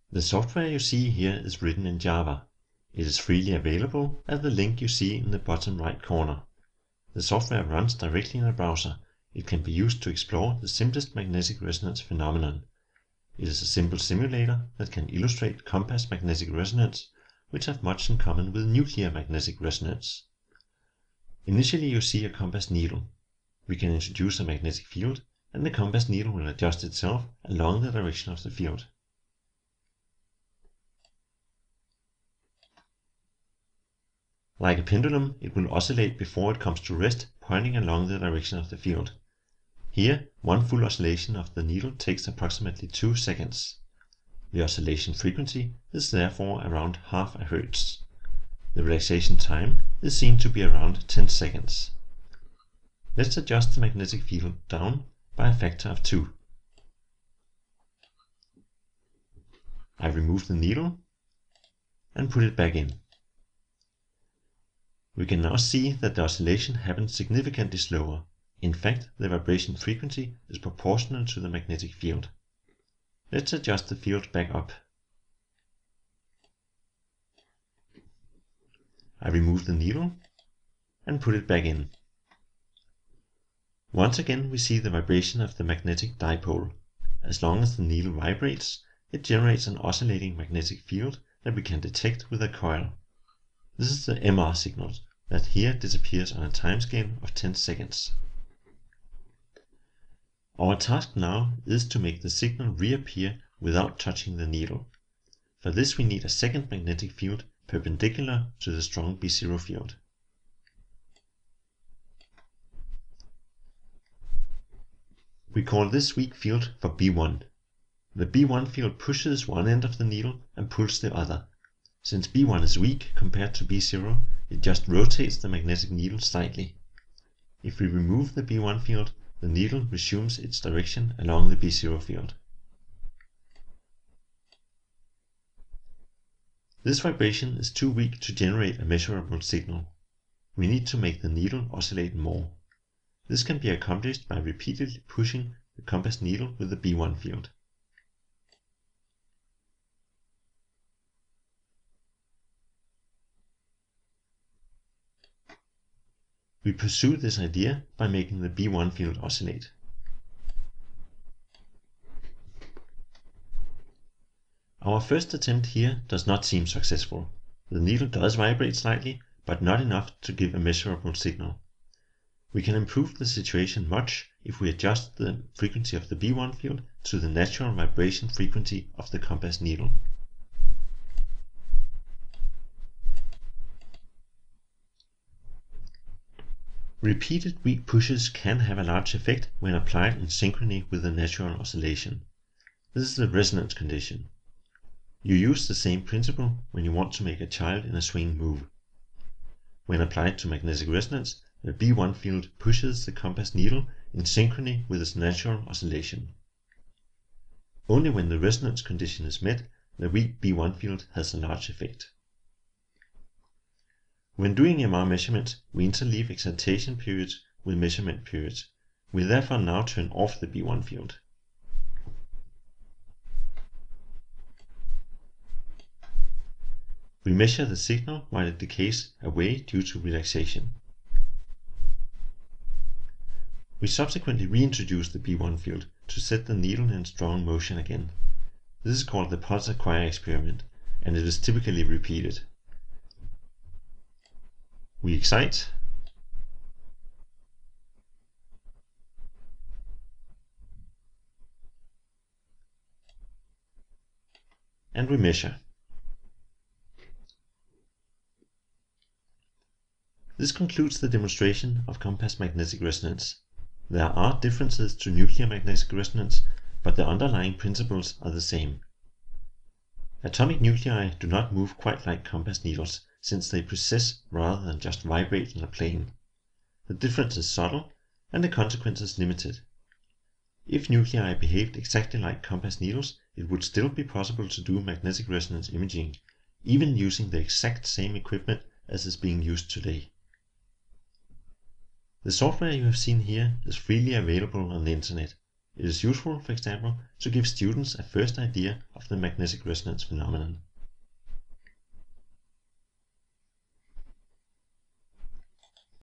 The software you see here is written in Java. It is freely available at the link you see in the bottom right corner. The software runs directly in a browser. It can be used to explore the simplest magnetic resonance phenomenon. It is a simple simulator that can illustrate compass magnetic resonance, which have much in common with nuclear magnetic resonance. Initially you see a compass needle. We can introduce a magnetic field, and the compass needle will adjust itself along the direction of the field. Like a pendulum, it will oscillate before it comes to rest, pointing along the direction of the field. Here, one full oscillation of the needle takes approximately 2 seconds. The oscillation frequency is therefore around half a hertz. The relaxation time is seen to be around 10 seconds. Let's adjust the magnetic field down by a factor of 2. I remove the needle and put it back in. We can now see that the oscillation happens significantly slower. In fact, the vibration frequency is proportional to the magnetic field. Let's adjust the field back up. I remove the needle and put it back in. Once again we see the vibration of the magnetic dipole. As long as the needle vibrates, it generates an oscillating magnetic field that we can detect with a coil. This is the MR signal that here disappears on a timescale of 10 seconds. Our task now is to make the signal reappear without touching the needle. For this we need a second magnetic field perpendicular to the strong B0 field. We call this weak field for B1. The B1 field pushes one end of the needle and pulls the other. Since B1 is weak compared to B0, it just rotates the magnetic needle slightly. If we remove the B1 field, the needle resumes its direction along the B0 field. This vibration is too weak to generate a measurable signal. We need to make the needle oscillate more. This can be accomplished by repeatedly pushing the compass needle with the B1 field. We pursue this idea by making the B1 field oscillate. Our first attempt here does not seem successful. The needle does vibrate slightly, but not enough to give a measurable signal. We can improve the situation much if we adjust the frequency of the B1 field to the natural vibration frequency of the compass needle. Repeated weak pushes can have a large effect when applied in synchrony with the natural oscillation. This is the resonance condition. You use the same principle when you want to make a child in a swing move. When applied to magnetic resonance, the B1 field pushes the compass needle in synchrony with its natural oscillation. Only when the resonance condition is met, the weak B1 field has a large effect. When doing MR measurements, we interleave excitation periods with measurement periods. We therefore now turn off the B1 field. We measure the signal while it decays away due to relaxation. We subsequently reintroduce the B1 field to set the needle in strong motion again. This is called the pulse acquire experiment, and it is typically repeated. We excite, and we measure. This concludes the demonstration of compass magnetic resonance. There are differences to nuclear magnetic resonance, but the underlying principles are the same. Atomic nuclei do not move quite like compass needles, since they precess rather than just vibrate in a plane. The difference is subtle, and the consequences limited. If nuclei behaved exactly like compass needles, it would still be possible to do magnetic resonance imaging, even using the exact same equipment as is being used today. The software you have seen here is freely available on the internet. It is useful, for example, to give students a first idea of the magnetic resonance phenomenon.